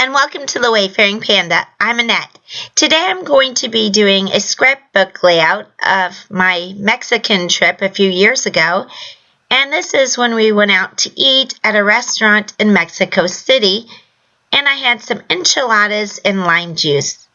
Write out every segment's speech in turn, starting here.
and welcome to the Wayfaring Panda. I'm Annette. Today I'm going to be doing a scrapbook layout of my Mexican trip a few years ago, and this is when we went out to eat at a restaurant in Mexico City, and I had some enchiladas and lime juice.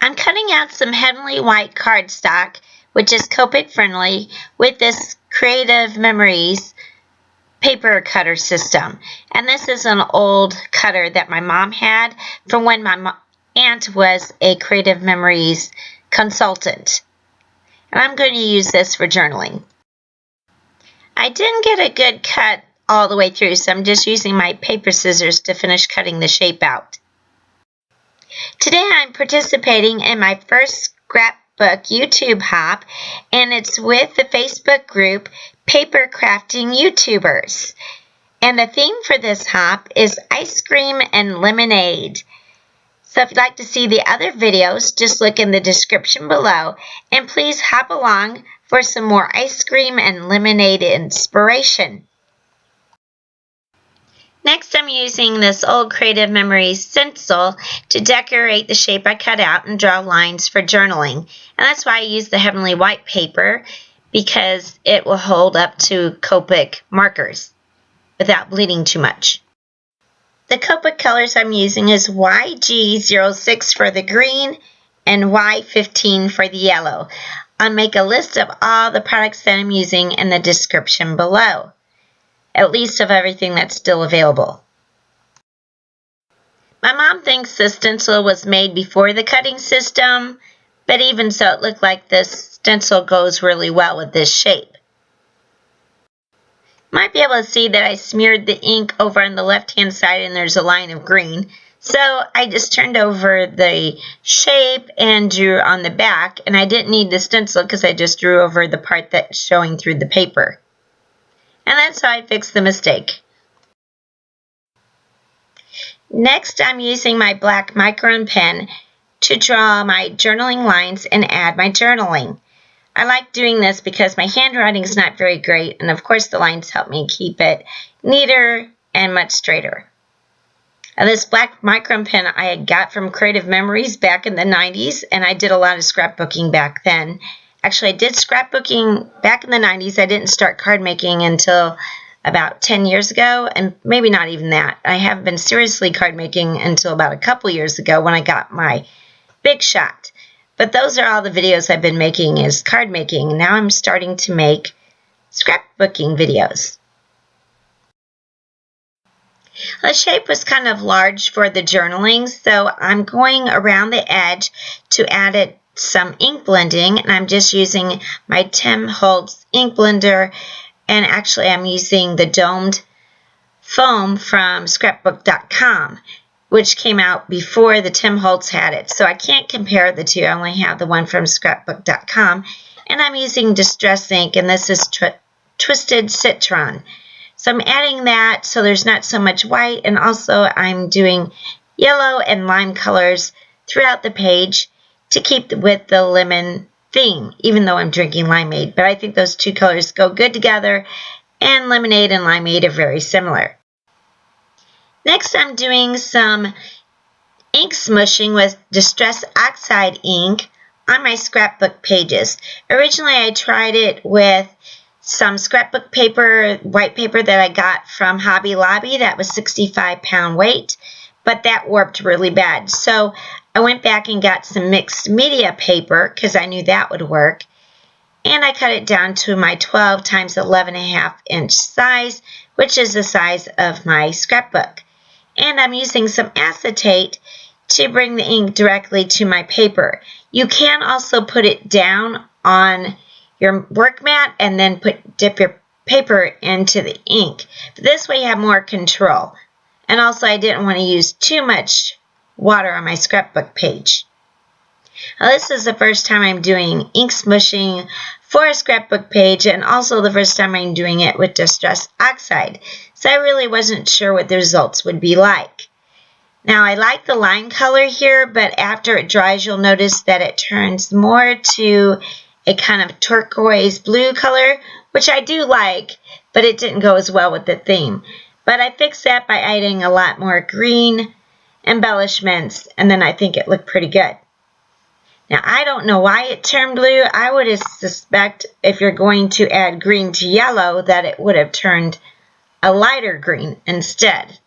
I'm cutting out some Heavenly White cardstock, which is Copic friendly, with this Creative Memories paper cutter system, and this is an old cutter that my mom had from when my aunt was a Creative Memories consultant, and I'm going to use this for journaling. I didn't get a good cut all the way through, so I'm just using my paper scissors to finish cutting the shape out. Today I'm participating in my first scrapbook YouTube hop, and it's with the Facebook group Paper Crafting YouTubers. And the theme for this hop is ice cream and lemonade. So if you'd like to see the other videos, just look in the description below, and please hop along for some more ice cream and lemonade inspiration. Next, I'm using this old Creative Memories stencil to decorate the shape I cut out and draw lines for journaling. And that's why I use the Heavenly White paper, because it will hold up to Copic markers without bleeding too much. The Copic colors I'm using is YG06 for the green and Y15 for the yellow. I'll make a list of all the products that I'm using in the description below, at least of everything that's still available. My mom thinks the stencil was made before the cutting system, but even so, it looked like this stencil goes really well with this shape. You might be able to see that I smeared the ink over on the left-hand side and there's a line of green. So I just turned over the shape and drew on the back, and I didn't need the stencil because I just drew over the part that's showing through the paper. And that's how I fixed the mistake. Next, I'm using my black Micron pen to draw my journaling lines and add my journaling. I like doing this because my handwriting is not very great, and of course the lines help me keep it neater and much straighter. Now, this black Micron pen I had got from Creative Memories back in the 90s, and I did a lot of scrapbooking back then. Actually, I did scrapbooking back in the 90s. I didn't start card making until about 10 years ago, and maybe not even that. I haven't been seriously card making until about a couple years ago when I got my big shot. But those are all the videos I've been making is card making. Now I'm starting to make scrapbooking videos. The shape was kind of large for the journaling, so I'm going around the edge to add it some ink blending, and I'm just using my Holtz ink blender, and actually I'm using the domed foam from Scrapbook.com, which came out before the Holtz had it. So I can't compare the two. I only have the one from Scrapbook.com. And I'm using Distress ink, and this is Twisted Citron. So I'm adding that so there's not so much white, and also I'm doing yellow and lime colors throughout the page to keep with the lemon theme, even though I'm drinking Limeade. But I think those two colors go good together, and Lemonade and Limeade are very similar. Next, I'm doing some ink smooshing with Distress Oxide ink on my scrapbook pages. Originally, I tried it with some scrapbook paper, white paper that I got from Hobby Lobby that was 65-pound weight, but that warped really bad. So I went back and got some mixed media paper because I knew that would work, and I cut it down to my 12 times 11.5 inch size, which is the size of my scrapbook. And I'm using some acetate to bring the ink directly to my paper. You can also put it down on your work mat and then dip your paper into the ink. But this way you have more control. And also I didn't want to use too much water on my scrapbook page. Now, this is the first time I'm doing ink smooshing for a scrapbook page, and also the first time I'm doing it with Distress Oxide. So I really wasn't sure what the results would be like. Now, I like the line color here, but after it dries, you'll notice that it turns more to a kind of turquoise blue color, which I do like, but it didn't go as well with the theme. But I fixed that by adding a lot more green embellishments, and then I think it looked pretty good. Now, I don't know why it turned blue. I would suspect if you're going to add green to yellow that it would have turned a lighter green instead.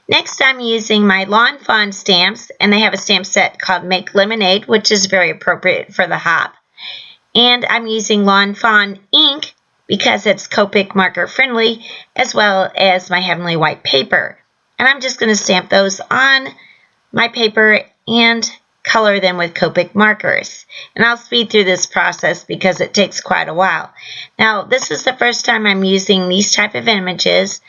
Next, I'm using my Lawn Fawn stamps, and they have a stamp set called Make Limeade, which is very appropriate for the hop. And I'm using Lawn Fawn ink because it's Copic marker friendly, as well as my Heavenly White paper. And I'm just going to stamp those on my paper and color them with Copic markers. And I'll speed through this process because it takes quite a while. Now, this is the first time I'm using these type of images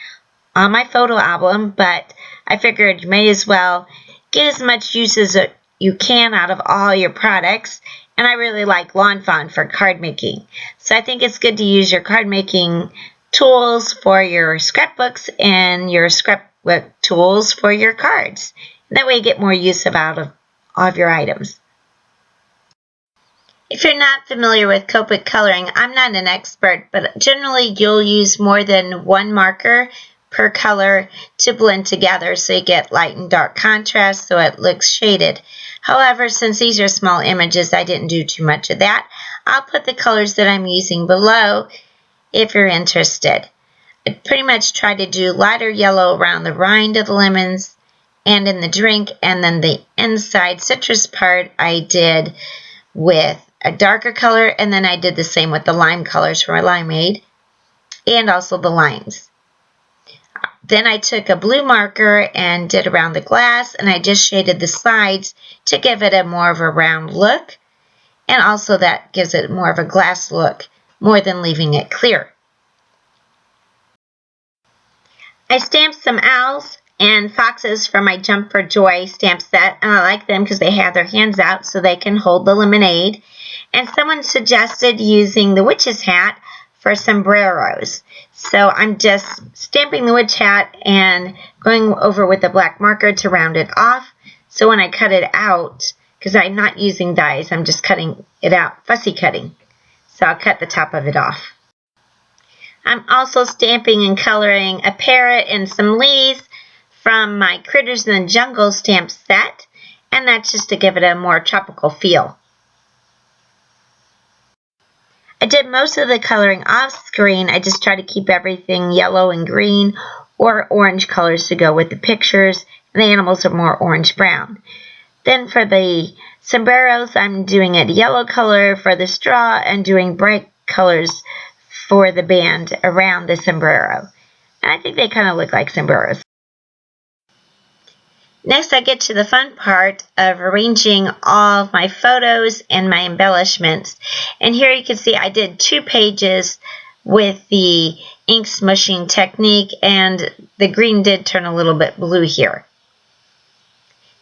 on my photo album, but I figured you may as well get as much use as you can out of all your products. And I really like Lawn Fawn for card making. So I think it's good to use your card making tools for your scrapbooks and your scrapbook tools for your cards. That way you get more use out of all of your items. If you're not familiar with Copic coloring, I'm not an expert, but generally you'll use more than one marker per color to blend together so you get light and dark contrast so it looks shaded. However, since these are small images, I didn't do too much of that. I'll put the colors that I'm using below if you're interested. I pretty much try to do lighter yellow around the rind of the lemons and in the drink, and then the inside citrus part I did with a darker color, and then I did the same with the lime colors for my Limeade and also the limes. Then I took a blue marker and did around the glass, and I just shaded the sides to give it a more of a round look, and also that gives it more of a glass look more than leaving it clear. I stamped some owls and foxes from my Jump for Joy stamp set, and I like them because they have their hands out so they can hold the lemonade. And someone suggested using the witch's hat for sombreros. So I'm just stamping the witch hat and going over with a black marker to round it off. So when I cut it out, because I'm not using dies, I'm just cutting it out, fussy cutting. So I'll cut the top of it off. I'm also stamping and coloring a parrot and some leaves from my Critters in the Jungle stamp set, and that's just to give it a more tropical feel. I did most of the coloring off screen. I just try to keep everything yellow and green or orange colors to go with the pictures, and the animals are more orange-brown. Then for the sombreros, I'm doing a yellow color for the straw and doing bright colors for the band around the sombrero. And I think they kind of look like sombreros. Next, I get to the fun part of arranging all of my photos and my embellishments. And here you can see I did 2 pages with the ink smooshing technique, and the green did turn a little bit blue here.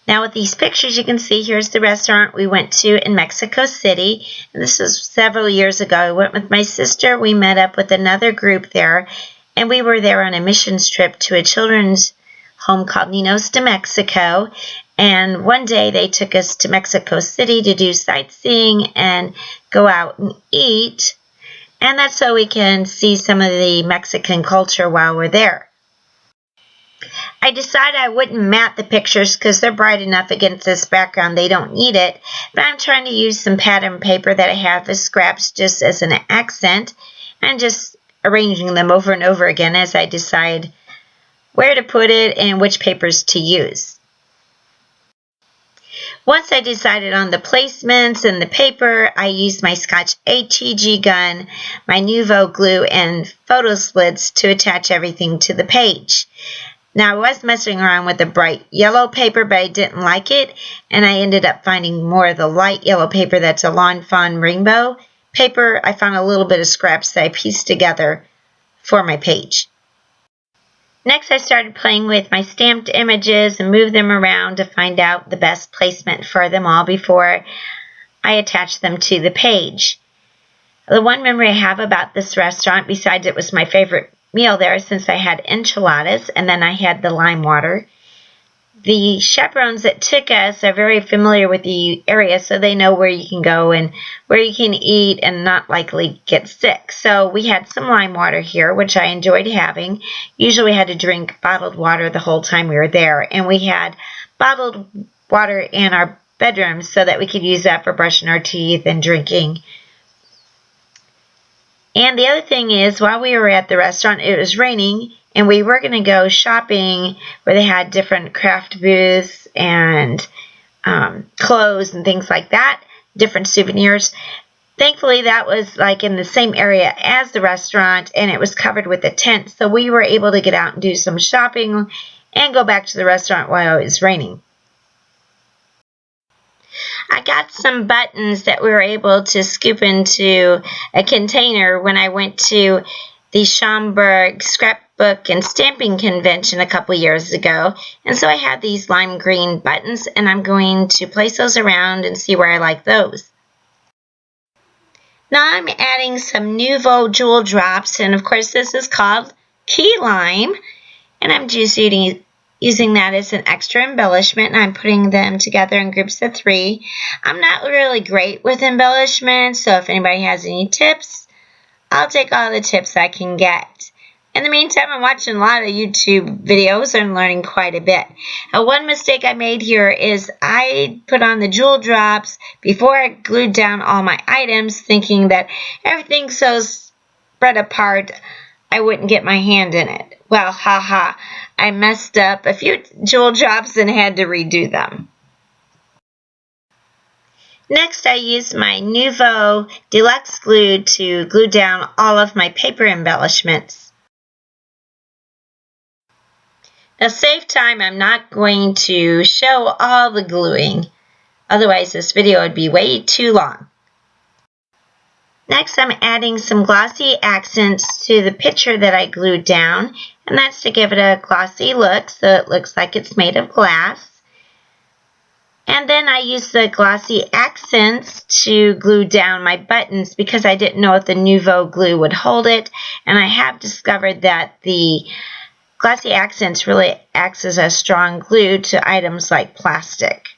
Now with these pictures, you can see here's the restaurant we went to in Mexico City. And this was several years ago. I went with my sister. We met up with another group there, and we were there on a missions trip to a children's home called Ninos de Mexico, and one day they took us to Mexico City to do sightseeing and go out and eat, and that's so we can see some of the Mexican culture while we're there. I decided I wouldn't matte the pictures because they're bright enough against this background they don't need it, but I'm trying to use some pattern paper that I have as scraps just as an accent, and just arranging them over and over again as I decide where to put it and which papers to use. Once I decided on the placements and the paper, I used my Scotch ATG gun, my Nuvo glue, and photo slids to attach everything to the page. Now, I was messing around with the bright yellow paper, but I didn't like it, and I ended up finding more of the light yellow paper that's a Lawn Fawn rainbow paper. I found a little bit of scraps that I pieced together for my page. Next, I started playing with my stamped images and moved them around to find out the best placement for them all before I attached them to the page. The one memory I have about this restaurant, besides it was my favorite meal there since I had enchiladas and then I had the lime water, the chaperones that took us are very familiar with the area, so they know where you can go and where you can eat and not likely get sick. So we had some lime water here, which I enjoyed having. Usually we had to drink bottled water the whole time we were there, and we had bottled water in our bedrooms so that we could use that for brushing our teeth and drinking. And the other thing is, while we were at the restaurant, it was raining, and we were going to go shopping where they had different craft booths and clothes and things like that, different souvenirs. Thankfully, that was like in the same area as the restaurant, and it was covered with a tent, so we were able to get out and do some shopping and go back to the restaurant while it was raining. I got some buttons that we were able to scoop into a container when I went to the Schaumburg Scrapbook and Stamping Convention a couple years ago. And so I had these lime green buttons, and I'm going to place those around and see where I like those. Now I'm adding some Nouveau Jewel Drops, and of course this is called Key Lime. And I'm just using that as an extra embellishment, and I'm putting them together in groups of 3. I'm not really great with embellishments, so if anybody has any tips, I'll take all the tips I can get. In the meantime, I'm watching a lot of YouTube videos and learning quite a bit. One mistake I made here is I put on the jewel drops before I glued down all my items, thinking that everything's so spread apart I wouldn't get my hand in it. Well, haha, I messed up a few jewel drops and had to redo them. Next, I used my Nouveau Deluxe Glue to glue down all of my paper embellishments. Now, save time, I'm not going to show all the gluing. Otherwise, this video would be way too long. Next, I'm adding some glossy accents to the picture that I glued down, and that's to give it a glossy look so it looks like it's made of glass. And then I used the glossy accents to glue down my buttons because I didn't know if the Nouveau glue would hold it, and I have discovered that the glossy accents really acts as a strong glue to items like plastic.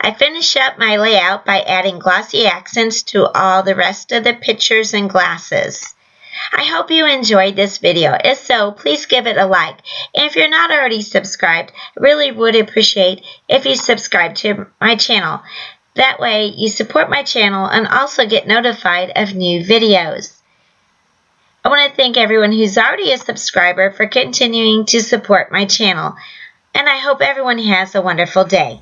I finish up my layout by adding glossy accents to all the rest of the pictures and glasses. I hope you enjoyed this video. If so, please give it a like. And if you're not already subscribed, I really would appreciate if you subscribe to my channel. That way you support my channel and also get notified of new videos. I want to thank everyone who's already a subscriber for continuing to support my channel. And I hope everyone has a wonderful day.